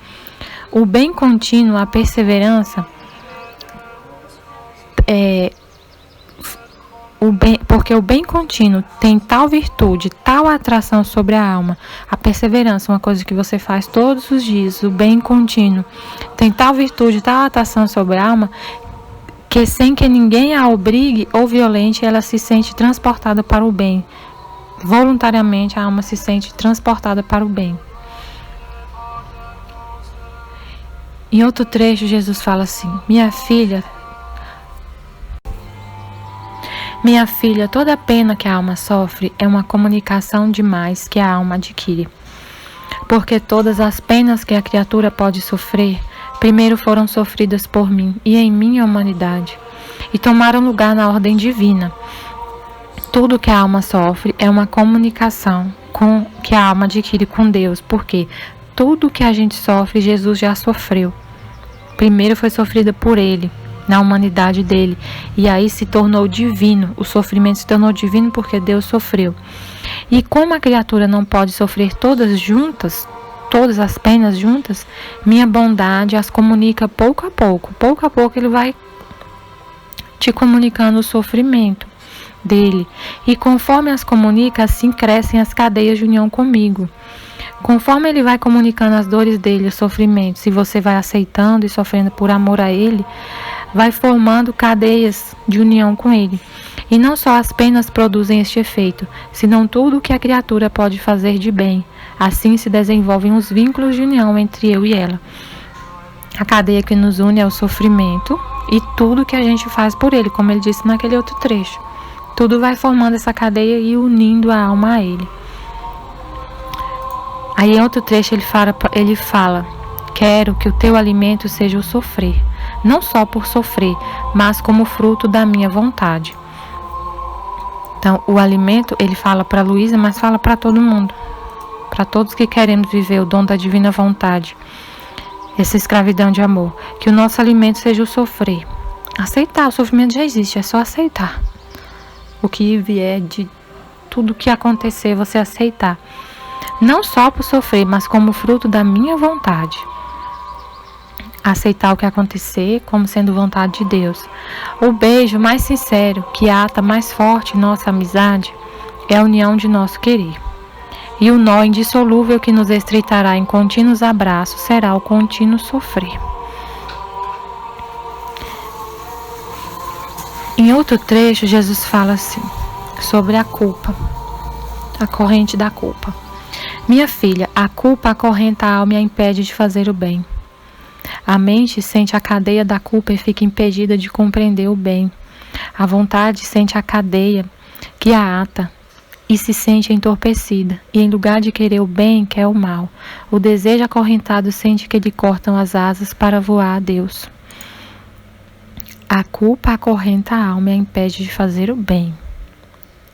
O bem contínuo, a perseverança, porque o bem contínuo tem tal virtude, tal atração sobre a alma. A perseverança, uma coisa que você faz todos os dias, o bem contínuo, tem tal virtude, tal atração sobre a alma, que sem que ninguém a obrigue ou violente, ela se sente transportada para o bem. Voluntariamente a alma se sente transportada para o bem. Em outro trecho, Jesus fala assim: Minha filha, toda a pena que a alma sofre é uma comunicação demais que a alma adquire. Porque todas as penas que a criatura pode sofrer, primeiro foram sofridas por mim e em minha humanidade, e tomaram lugar na ordem divina. Tudo que a alma sofre é uma comunicação que a alma adquire com Deus, porque tudo que a gente sofre, Jesus já sofreu. Primeiro foi sofrida por Ele, na humanidade dele, e aí se tornou divino. O sofrimento se tornou divino porque Deus sofreu. E como a criatura não pode sofrer todas juntas, todas as penas juntas, minha bondade as comunica pouco a pouco. Pouco a pouco Ele vai te comunicando o sofrimento dele. E conforme as comunica, assim crescem as cadeias de união comigo. Conforme Ele vai comunicando as dores dele, o sofrimento, se você vai aceitando e sofrendo por amor a Ele, vai formando cadeias de união com Ele. E não só as penas produzem este efeito, senão tudo o que a criatura pode fazer de bem. Assim se desenvolvem os vínculos de união entre eu e ela. A cadeia que nos une é o sofrimento e tudo que a gente faz por Ele, como Ele disse naquele outro trecho. Tudo vai formando essa cadeia e unindo a alma a Ele. Aí em outro trecho ele fala: quero que o teu alimento seja o sofrer, não só por sofrer, mas como fruto da minha vontade. Então, o alimento, ele fala para Luísa, mas fala para todo mundo, para todos que queremos viver o dom da divina vontade, essa escravidão de amor. Que o nosso alimento seja o sofrer. Aceitar, o sofrimento já existe, é só aceitar. O que vier de tudo que acontecer, você aceitar. Não só por sofrer, mas como fruto da minha vontade. Aceitar o que acontecer como sendo vontade de Deus. O beijo mais sincero, que ata mais forte nossa amizade, é a união de nosso querer. E o nó indissolúvel que nos estreitará em contínuos abraços será o contínuo sofrer. Em outro trecho, Jesus fala assim, sobre a culpa, a corrente da culpa. Minha filha, a culpa acorrenta a alma e a impede de fazer o bem. A mente sente a cadeia da culpa e fica impedida de compreender o bem. A vontade sente a cadeia que a ata e se sente entorpecida, e em lugar de querer o bem, quer o mal. O desejo acorrentado sente que lhe cortam as asas para voar a Deus. A culpa acorrenta a alma e a impede de fazer o bem.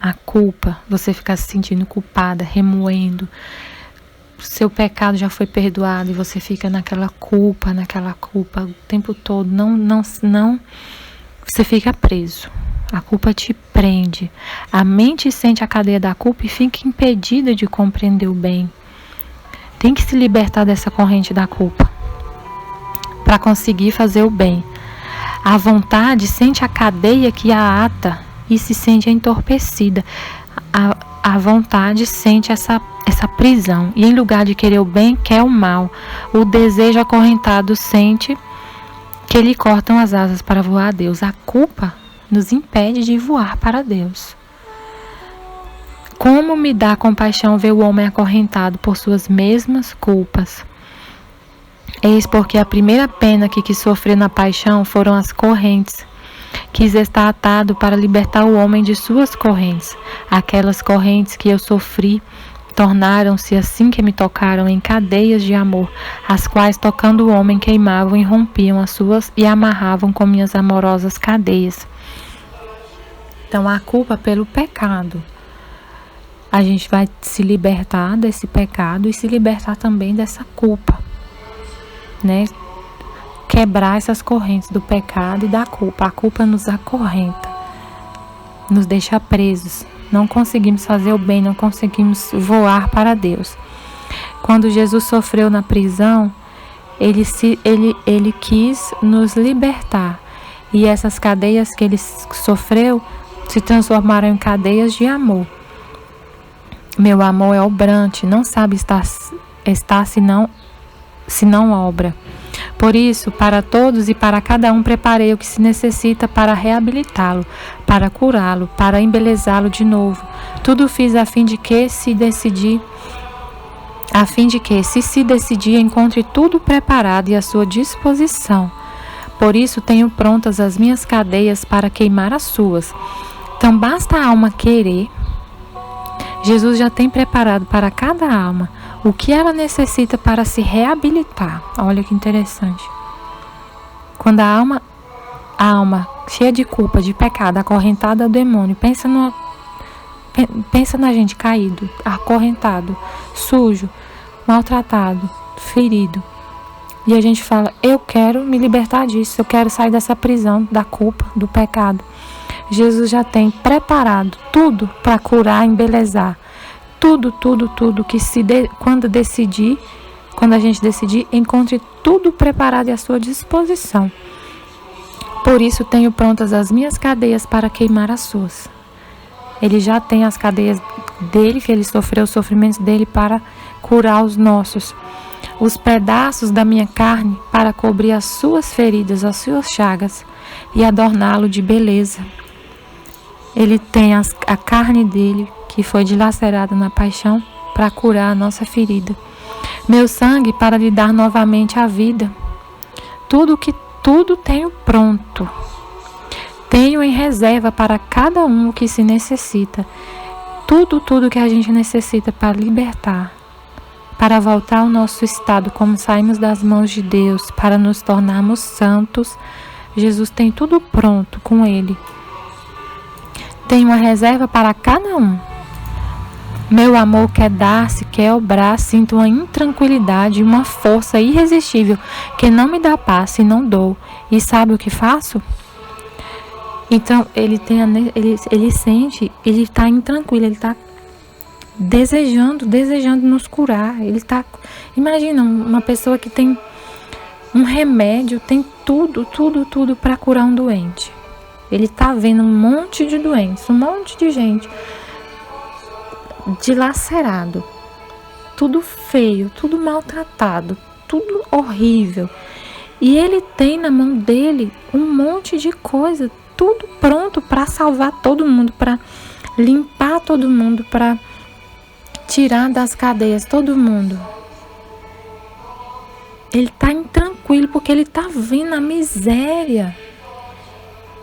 A culpa, você fica se sentindo culpada, remoendo. Seu pecado já foi perdoado e você fica naquela culpa o tempo todo. Não, você fica preso. A culpa te prende. A mente sente a cadeia da culpa e fica impedida de compreender o bem. Tem que se libertar dessa corrente da culpa para conseguir fazer o bem. A vontade sente a cadeia que a ata e se sente entorpecida. A vontade sente essa prisão e em lugar de querer o bem, quer o mal. O desejo acorrentado sente que lhe cortam as asas para voar a Deus. A culpa nos impede de voar para Deus. Como me dá compaixão ver o homem acorrentado por suas mesmas culpas. Eis porque a primeira pena que quis sofrer na paixão foram as correntes. Quis estar atado para libertar o homem de suas correntes. Aquelas correntes que eu sofri tornaram-se, assim que me tocaram, em cadeias de amor, as quais, tocando o homem, queimavam e rompiam as suas e amarravam com minhas amorosas cadeias. Então, a culpa pelo pecado. A gente vai se libertar desse pecado e se libertar também dessa culpa, né? Quebrar essas correntes do pecado e da culpa. A culpa nos acorrenta, nos deixa presos. Não conseguimos fazer o bem, não conseguimos voar para Deus. Quando Jesus sofreu na prisão, ele quis nos libertar. E essas cadeias que ele sofreu se transformaram em cadeias de amor. Meu amor é obrante, não sabe estar se não obra. Por isso, para todos e para cada um preparei o que se necessita para reabilitá-lo, para curá-lo, para embelezá-lo de novo. Tudo fiz a fim de que, se decidir, encontre tudo preparado e à sua disposição. Por isso tenho prontas as minhas cadeias para queimar as suas. Então basta a alma querer. Jesus já tem preparado para cada alma o que ela necessita para se reabilitar. Olha que interessante. Quando a alma cheia de culpa, de pecado, acorrentada ao demônio, pensa na gente caído, acorrentado, sujo, maltratado, ferido. E a gente fala, eu quero me libertar disso, eu quero sair dessa prisão, da culpa, do pecado. Jesus já tem preparado tudo para curar, embelezar. Tudo que quando a gente decidir, encontre tudo preparado e à sua disposição. Por isso tenho prontas as minhas cadeias para queimar as suas. Ele já tem as cadeias dele, que ele sofreu os sofrimentos dele para curar os nossos. Os pedaços da minha carne para cobrir as suas feridas, as suas chagas e adorná-lo de beleza. Ele tem a carne dele, que foi dilacerada na paixão, para curar a nossa ferida. Meu sangue para lhe dar novamente a vida. Tudo tenho pronto. Tenho em reserva para cada um o que se necessita. Tudo que a gente necessita para libertar, para voltar ao nosso estado, como saímos das mãos de Deus, para nos tornarmos santos. Jesus tem tudo pronto com Ele. Tem uma reserva para cada um. Meu amor quer dar-se, quer obrar, sinto uma intranquilidade, uma força irresistível que não me dá paz e não dou. E sabe o que faço? Então, ele sente, ele está intranquilo, ele está desejando nos curar. Ele está, imagina, uma pessoa que tem um remédio, tem tudo para curar um doente. Ele está vendo um monte de doentes, um monte de gente dilacerado, tudo feio, tudo maltratado, tudo horrível. E ele tem na mão dele um monte de coisa, tudo pronto para salvar todo mundo, para limpar todo mundo, para tirar das cadeias todo mundo. Ele está intranquilo porque ele está vendo a miséria.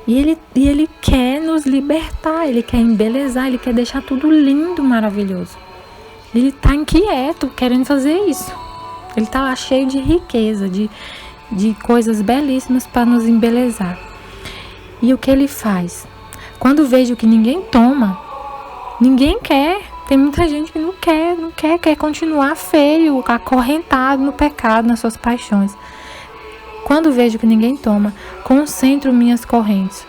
E ele quer nos libertar, ele quer embelezar, ele quer deixar tudo lindo, maravilhoso. Ele está inquieto, querendo fazer isso. Ele está lá cheio de riqueza, de coisas belíssimas para nos embelezar. E o que ele faz? Quando vejo que ninguém toma, ninguém quer. Tem muita gente que não quer continuar feio, acorrentado no pecado, nas suas paixões. Quando vejo que ninguém toma, concentro minhas correntes,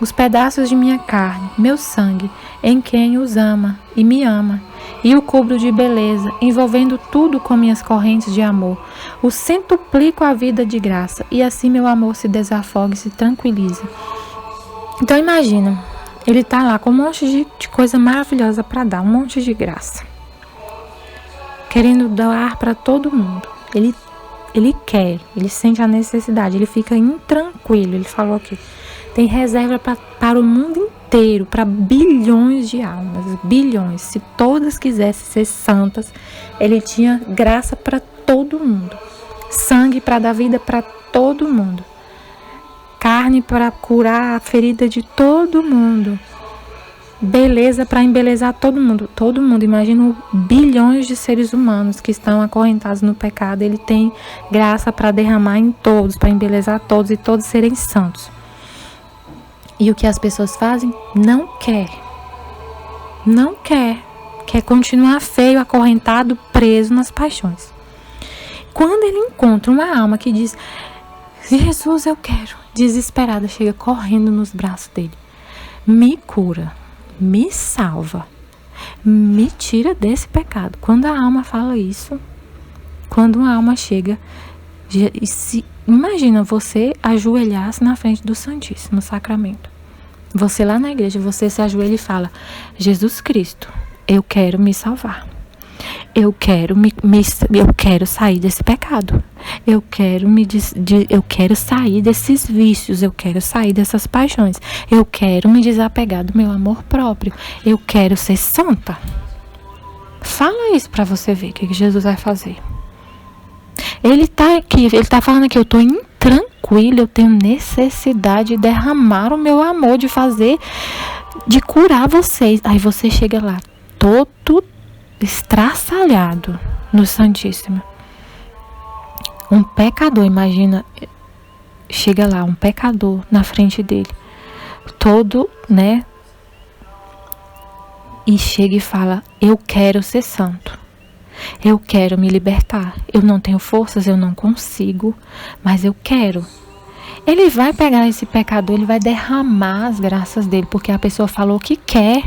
os pedaços de minha carne, meu sangue, em quem os ama e me ama, e o cubro de beleza, envolvendo tudo com minhas correntes de amor. O centuplico a vida de graça, e assim meu amor se desafoga e se tranquiliza. Então imagina, ele está lá com um monte de coisa maravilhosa para dar, um monte de graça, querendo dar para todo mundo. Ele quer, ele sente a necessidade, ele fica intranquilo. Ele falou aqui, tem reserva para o mundo inteiro, para bilhões de almas, bilhões. Se todas quisessem ser santas, ele tinha graça para todo mundo, sangue para dar vida para todo mundo, carne para curar a ferida de todo mundo, beleza para embelezar todo mundo. Imagina bilhões de seres humanos que estão acorrentados no pecado. Ele tem graça para derramar em todos, para embelezar todos e todos serem santos. E o que as pessoas fazem? Não quer continuar feio, acorrentado, preso nas paixões. Quando ele encontra uma alma que diz, Jesus, eu quero, desesperada, chega correndo nos braços dele, me cura, me salva, me tira desse pecado. Quando a alma fala isso, quando uma alma chega, imagina você ajoelhar-se na frente do Santíssimo Sacramento. Você lá na igreja, você se ajoelha e fala, Jesus Cristo, eu quero me salvar. Eu quero sair desse pecado. Eu quero sair desses vícios. Eu quero sair dessas paixões. Eu quero me desapegar do meu amor próprio. Eu quero ser santa. Fala isso para você ver o que Jesus vai fazer. Ele está falando aqui, eu estou intranquilo, eu tenho necessidade de derramar o meu amor, de curar vocês. Aí você chega lá, todo estraçalhado no Santíssimo. Um pecador, imagina, chega lá, um pecador na frente dele, todo, né? E chega e fala, eu quero ser santo. Eu quero me libertar. Eu não tenho forças, eu não consigo, mas eu quero. Ele vai pegar esse pecador, ele vai derramar as graças dele, porque a pessoa falou que quer.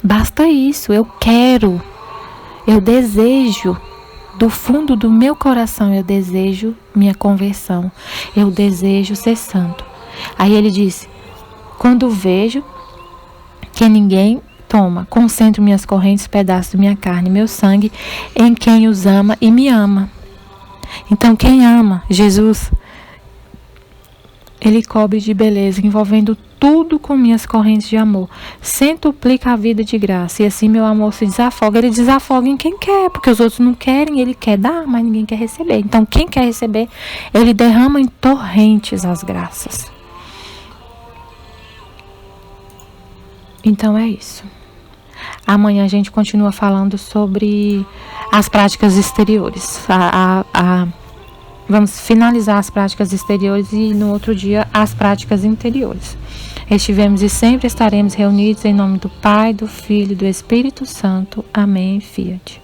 Basta isso, eu quero. Eu desejo, do fundo do meu coração, eu desejo minha conversão. Eu desejo ser santo. Aí ele disse, quando vejo que ninguém toma, concentro minhas correntes, pedaços de minha carne, meu sangue, em quem os ama e me ama. Então quem ama Jesus, ele cobre de beleza, envolvendo tudo com minhas correntes de amor. Centuplica a vida de graça. E assim meu amor se desafoga. Ele desafoga em quem quer, porque os outros não querem. Ele quer dar, mas ninguém quer receber. Então quem quer receber, ele derrama em torrentes as graças. Então é isso. Amanhã a gente continua falando sobre as práticas exteriores. Vamos finalizar as práticas exteriores e no outro dia as práticas interiores. Estivemos e sempre estaremos reunidos em nome do Pai, do Filho e do Espírito Santo. Amém. Fiat.